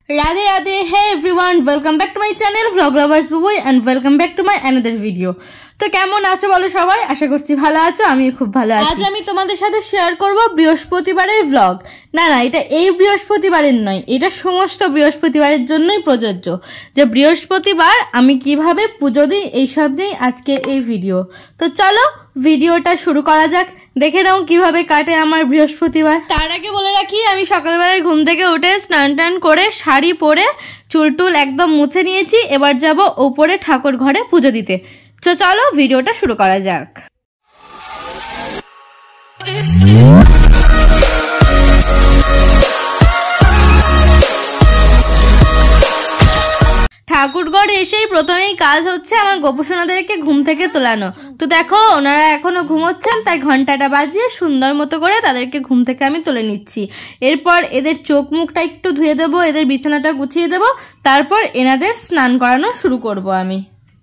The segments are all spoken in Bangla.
Radhe Radhe. Hey everyone, welcome back to my channel vlog lovers Bubui and welcome back to my another video. তো কেমন আছো বলো সবাই? আশা করছি ভালো আছো, আমি খুব ভালো আছি। আজ আমি তোমাদের সাথে শেয়ার করব বৃহস্পতিবারের ব্লগ। না এটা এই বৃহস্পতিবারের নয়, এটা সমস্ত বৃহস্পতিবারের জন্যই প্রযোজ্য। যে বৃহস্পতিবার আমি কিভাবে পুজো দিই এইসব নিয়েই আজকের এই ভিডিও। তো চলো ভিডিওটা শুরু করা যাক। দেখে নাও কিভাবে কাটে আমার বৃহস্পতিবার। তার আগে বলে রাখি, আমি সকালবেলায় ঘুম থেকে উঠে স্নান টান করে শাড়ি পরে চুল টুল একদম মুছে নিয়েছি। এবার যাব ওপরে ঠাকুর ঘরে পুজো দিতে। তো চলো ভিডিওটা শুরু করা যাক। ঠাকুরঘর এসেই প্রথমেই কাজ হচ্ছে আমার গোপুসোনাদেরকে ঘুম থেকে তোলানো। তো দেখো ওনারা এখনো ঘুমোচ্ছেন, তাই ঘন্টাটা বাজিয়ে সুন্দর মতো করে তাদেরকে ঘুম থেকে আমি তুলে নিচ্ছি। এরপর এদের চোখ মুখটা একটু ধুয়ে দেবো, এদের বিছানাটা গুছিয়ে দেবো, তারপর এনাদের স্নান করানো শুরু করব আমি।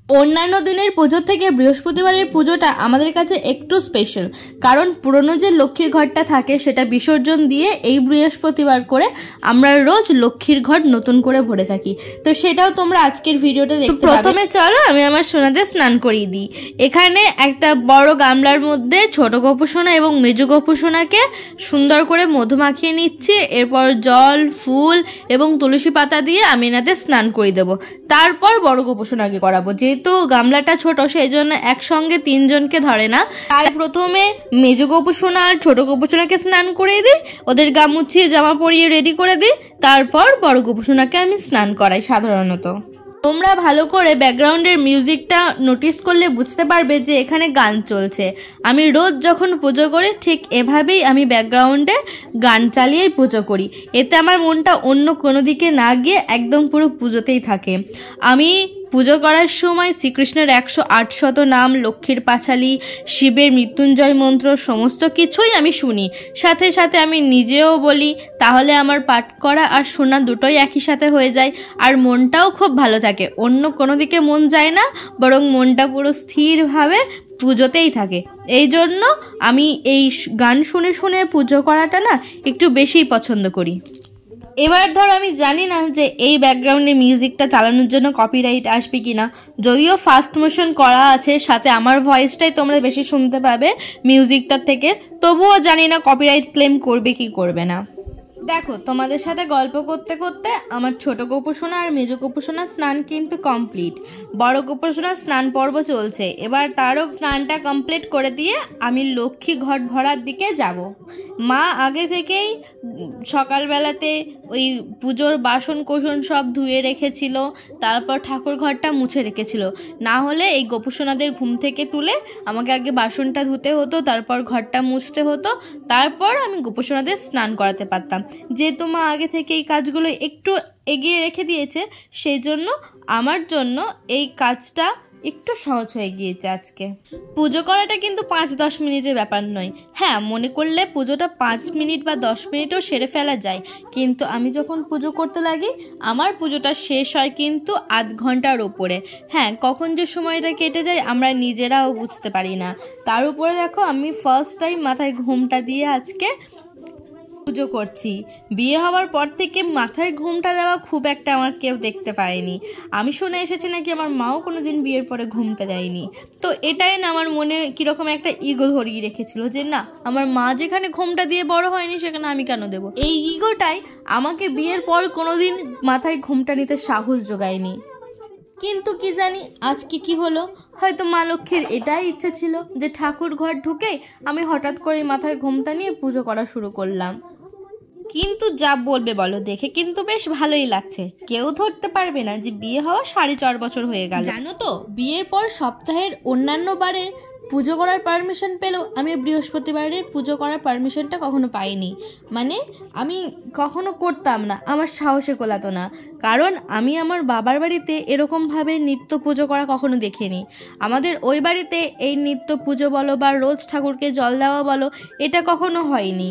অন্যান্য দিনের পুজো থেকে বৃহস্পতিবারের পুজোটা আমাদের কাছে একটু স্পেশাল, কারণ পুরনো যে লক্ষ্মীর ঘরটা থাকে সেটা বিসর্জন দিয়ে এই বৃহস্পতিবার করে আমরা রোজ লক্ষ্মীর ঘর নতুন করে ভরে থাকি। তো সেটাও তোমরা আজকের ভিডিওটা দেখতে পাবে। প্রথমে চলো আমি আমার সোনাদের স্নান করিয়ে দিই। এখানে একটা বড় গামলার মধ্যে ছোট গোপুসোনা এবং মেজো গোপুসোনাকে সুন্দর করে মধু মাখিয়ে নিচ্ছি। এরপর জল, ফুল এবং তুলসী পাতা দিয়ে আমি এনাদের স্নান করিয়ে দেবো। তারপর বড় গোপুসোনাকে করাবো। যেহেতু গামলাটা ছোট সেই জন্য একসঙ্গে তিনজনকে ধরে না, তাই প্রথমে মেজো গোপুসোনা আর ছোট গোপুসোনাকে স্নান করিয়ে দিই, ওদের গা মুছিয়ে জামা পরিয়ে রেডি করে দিই। তারপর বড় গোপুসোনাকে আমি স্নান করাই। সাধারণত তোমরা ভালো করে ব্যাকগ্রাউন্ডের মিউজিকটা নোটিস করলে বুঝতে পারবে যে এখানে গান চলছে। আমি রোজ যখন পুজো করি ঠিক এভাবেই আমি ব্যাকগ্রাউন্ডে গান চালিয়েই পুজো করি। এতে আমার মনটা অন্য কোনো দিকে না গিয়ে একদম পুরো পুজোতেই থাকে। আমি পুজো করার সময় শ্রীকৃষ্ণের 108 নাম, লক্ষ্মীর পাঁচালী, শিবের মৃত্যুঞ্জয় মন্ত্র সমস্ত কিছুই আমি শুনি। সাথে সাথে আমি নিজেও বলি, তাহলে আমার পাঠ করা আর শোনা দুটোই একই সাথে হয়ে যায়, আর মনটাও খুব ভালো থাকে। অন্য কোনো দিকে মন যায় না, বরং মনটা পুরো স্থিরভাবে পুজোতেই থাকে। এই জন্য আমি এই গান শুনে শুনে পুজো করাটা না একটু বেশিই পছন্দ করি। এবার ধরো আমি জানি না যে এই ব্যাকগ্রাউন্ডে মিউজিকটা চালানোর জন্য কপিরাইট আসবে কিনা, যদিও ফাস্ট মোশন করা আছে, সাথে আমার ভয়েসটাই তোমরা বেশি শুনতে পাবে মিউজিকটার থেকে, তবুও জানি না কপিরাইট ক্লেম করবে কি করবে না। দেখো তোমাদের সাথে গল্প করতে করতে আমার ছোট গোপুসোনা আর মেজো গোপুসোনার স্নান কিন্তু কমপ্লিট। বড় গোপুসোনার স্নান পর্ব চলছে। এবার তারও স্নানটা কমপ্লিট করে দিয়ে আমি লক্ষ্মী ঘট ভরার দিকে যাব। মা আগে থেকেই সকালবেলাতে ওই পুজোর বাসন কোসন সব ধুয়ে রেখেছিল, তারপর ঠাকুর ঘরটা মুছে রেখেছিল। না হলে এই গোপুসোনাদের ঘুম থেকে তুলে আমাকে আগে বাসনটা ধুতে হতো, তারপর ঘরটা মুছতে হতো, তারপর আমি গোপুসোনাদের স্নান করাতে পারতাম। যেহেতু মা আগে থেকে এই কাজগুলো একটু এগিয়ে রেখে দিয়েছে, সেই জন্য আমার জন্য এই কাজটা একটু সহজ হয়ে গিয়েছে আজকে। পুজো করাটা কিন্তু 5-10 মিনিটের ব্যাপার নয়। হ্যাঁ, মনে করলে পুজোটা 5 মিনিট বা 10 মিনিটও সেরে ফেলা যায়, কিন্তু আমি যখন পুজো করতে লাগি আমার পুজোটা শেষ হয় কিন্তু আধ ঘন্টার ওপরে। হ্যাঁ, কখন যে সময়টা কেটে যায় আমরা নিজেরাও বুঝতে পারি না। তার উপরে দেখো আমি ফার্স্ট টাইম মাথায় ঘুমটা দিয়ে আজকে পুজো করছি। বিয়ে হওয়ার পর থেকে মাথায় ঘুমটা দেওয়া খুব একটা আমার কেউ দেখতে পায়নি। আমি শুনে এসেছি নাকি আমার মাও কোনোদিন বিয়ের পরে ঘুমটা দেয়নি। তো এটাই না আমার মনে কীরকম একটা ইগো ধরিয়ে রেখেছিল যে না, আমার মা যেখানে ঘুমটা দিয়ে বড় হয়নি সেখানে আমি কেন দেবো। এই ইগোটাই আমাকে বিয়ের পর কোনোদিন মাথায় ঘুমটা নিতে সাহস জোগায়নি। কিন্তু কি জানি আজকে কি হলো, হয়তো মা লক্ষ্মীর এটাই ইচ্ছে ছিল যে ঠাকুর ঘর ঢুকেই আমি হঠাৎ করে মাথায় ঘুমটা নিয়ে পুজো করা শুরু করলাম। কিন্তু যা বলবে বলো, দেখে কিন্তু বেশ ভালোই লাগছে। কেউ ধরতে পারবে না যে বিয়ে হওয়া 4.5 বছর হয়ে গেল। জানো তো, বিয়ের পর সপ্তাহের অন্যান্য বারে পুজো করার পারমিশন পেলেও আমি বৃহস্পতিবারের পুজো করার পারমিশনটা কখনো পাইনি। মানে আমি কখনো করতাম না, আমার সাহসে কোলাতো না, কারণ আমি আমার বাবার বাড়িতে এরকমভাবে নিত্য পুজো করা কখনো দেখিনি। আমাদের ওই বাড়িতে এই নিত্য পুজো বলো বা রোজ ঠাকুরকে জল দেওয়া বলো, এটা কখনো হয়নি।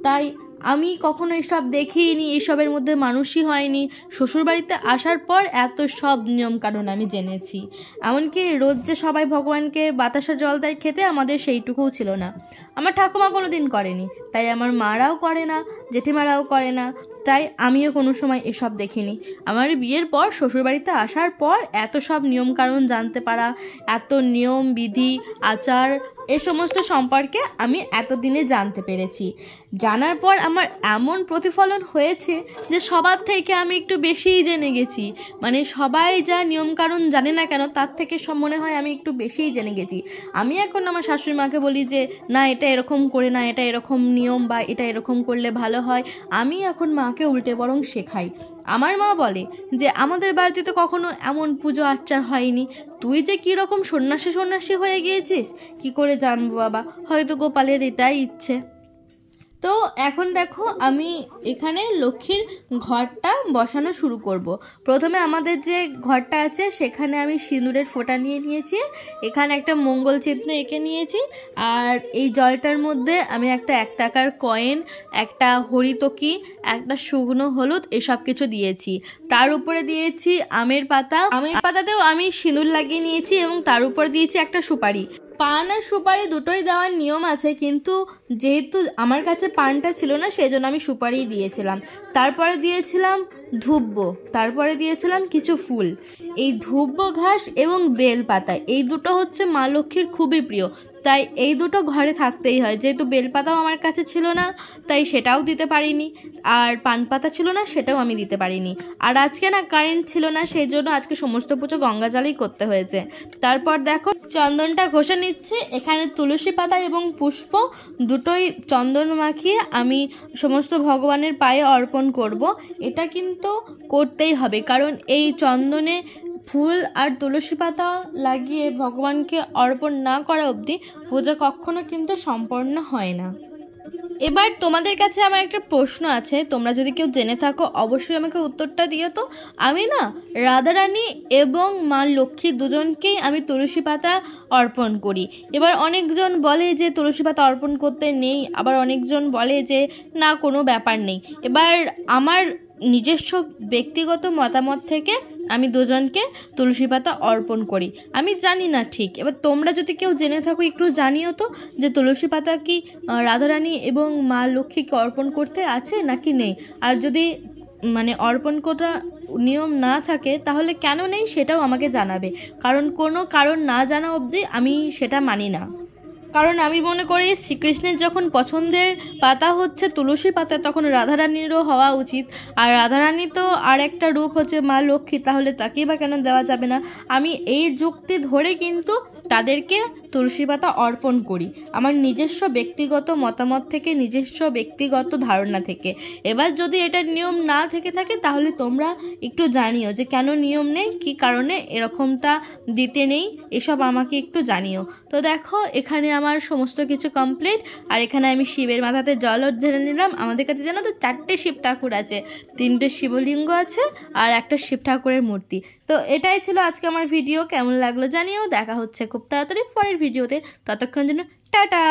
তাই আমি কখনো এসব দেখিনি, এইসবের মধ্যে মানুষই হয়নি। শ্বশুরবাড়িতে আসার পর এত সব নিয়মকানুন আমি জেনেছি। এমনকি রোজ যে সবাই ভগবানকে বাতাসা জল দেয় খেতে, আমাদের সেইটুকুও ছিল না। আমার ঠাকুমা কোনো দিন করেনি, তাই আমার মারাও করে না, জেঠিমারাও করে না। তাই আমিও কোনো সময় এসব দেখিনি। আমার বিয়ের পর শ্বশুরবাড়িতে আসার পর এত সব নিয়মকানুন জানতে পারা, এত নিয়ম বিধি আচার এ সমস্ত সম্পর্কে আমি এতদিনে জানতে পেরেছি। জানার পর আমার এমন প্রতিফলন হয়েছে যে সবার থেকে আমি একটু বেশিই জেনে গেছি। মানে সবাই যা নিয়মকানুন জানে না কেন তার থেকে সব মনে হয় আমি একটু বেশিই জেনে গেছি। আমি এখন আমার শাশুড়ি মাকে বলি যে না এটা এরকম করে না, এটা এরকম নিয়ম বা এটা এরকম করলে ভালো হয়। আমি এখন মাকে উল্টে বরং শেখাই। আমার মা বলে যে আমাদের বাড়িতে তো কখনো এমন পুজো আর্চার হয়নি, তুই যে কীরকম সন্ন্যাসী হয়ে গিয়েছিস কি করে জানবো বাবা, হয়তো গোপালের এটাই ইচ্ছে। তো এখন দেখো আমি এখানে লক্ষ্মীর ঘরটা বসানো শুরু করব। প্রথমে আমাদের যে ঘরটা আছে সেখানে আমি সিঁদুরের ফোঁটা নিয়ে নিয়েছি, এখানে একটা মঙ্গল চিহ্ন এঁকে নিয়েছি, আর এই জলটার মধ্যে আমি একটা 1 টাকার কয়েন, একটা হরিতকি, একটা শুকনো হলুদ এসব কিছু দিয়েছি। তার উপরে দিয়েছি আমের পাতাতেও আমি সিঁদুর লাগিয়ে নিয়েছি এবং তার উপর দিয়েছি একটা সুপারি। পান আর সুপারি দুটোই দেওয়ার নিয়ম আছে, কিন্তু যেহেতু আমার কাছে পানটা ছিল না সেই জন্য আমি সুপারিই দিয়েছিলাম। তারপরে দিয়েছিলাম ধূব্য, তারপরে দিয়েছিলাম কিছু ফুল। এই ধূব্য ঘাস এবং বেলপাতা এই দুটো হচ্ছে মা লক্ষ্মীর খুবই প্রিয়, তাই এই দুটো ঘরে থাকতেই হয়। যেহেতু বেলপাতাও আমার কাছে ছিল না তাই সেটাও দিতে পারিনি, আর পান পাতা ছিল না সেটাও আমি দিতে পারিনি। আর আজকে না কারেন্ট ছিল না, সেই জন্য আজকে সমস্ত পুজো গঙ্গা জলেই করতে হয়েছে। তারপর দেখো চন্দনটা ঘষে নিচ্ছে, এখানে তুলসী পাতা এবং পুষ্প দুটোই চন্দন মাখিয়ে আমি সমস্ত ভগবানের পায়ে অর্পণ করব। এটা কিন্তু করতেই হবে, কারণ এই চন্দনে ফুল আর তুলসী পাতা লাগিয়ে ভগবানকে অর্পণ না করা অবধি পূজা কখনো কিন্তু সম্পন্ন হয় না। এবার তোমাদের কাছে আমার একটা প্রশ্ন আছে, তোমরা যদি কেউ জেনে থাকো অবশ্যই আমাকে উত্তরটা দিও। তো আমি না রাধারানী এবং মা লক্ষ্মী দুজনকেই আমি তুলসী পাতা অর্পণ করি। এবার অনেকজন বলে যে তুলসী পাতা অর্পণ করতে নেই, আবার অনেকজন বলে যে না কোনো ব্যাপার নেই। এবার আমার নিজস্ব ব্যক্তিগত মতামত থেকে আমি দুজনকে তুলসী পাতা অর্পণ করি। আমি জানি না ঠিক, এবার তোমরা যদি কেউ জেনে থাকো একটু জানিও তো যে তুলসী পাতা কি রাধারানী এবং মা লক্ষ্মীকে অর্পণ করতে আছে নাকি নেই। আর যদি মানে অর্পণ করা নিয়ম না থাকে তাহলে কেন নেই সেটাও আমাকে জানাবে, কারণ কোনো কারণ না জানা অবধি আমি সেটা মানি না। কারণ আমি মনে করি শ্রীকৃষ্ণের যখন পছন্দের পাতা হচ্ছে তুলসী পাতা, তখন রাধারানীরও হওয়া উচিত। আর রাধারানী তো আর একটা রূপ হচ্ছে মা লক্ষ্মী, তাহলে তাকেই বা কেন দেওয়া যাবে না। আমি এই যুক্তি ধরে কিন্তু তাদেরকে তুলসী পাতা অর্পণ করি, আমার নিজস্ব ব্যক্তিগত মতামত থেকে, নিজস্ব ব্যক্তিগত ধারণা থেকে। এবার যদি এটার নিয়ম না থেকে থাকে তাহলে তোমরা একটু জানিও যে কেন নিয়ম নেই, কী কারণে এরকমটা দিতে নেই, এসব আমাকে একটু জানিও। তো দেখো এখানে আমার সমস্ত কিছু কমপ্লিট, আর এখানে আমি শিবের মাথাতে জলও ঢেলে নিলাম। আমাদের কাছে জানো তো 4টে শিব ঠাকুর আছে, 3টে শিবলিঙ্গ আছে আর একটা শিব ঠাকুরের মূর্তি। তো এটাই ছিল আজকে আমার ভিডিও, কেমন লাগলো জানিও। দেখা হচ্ছে খুব তাড়াতাড়ি পরের ভিডিওতে, ততক্ষণ জন্য টাটা।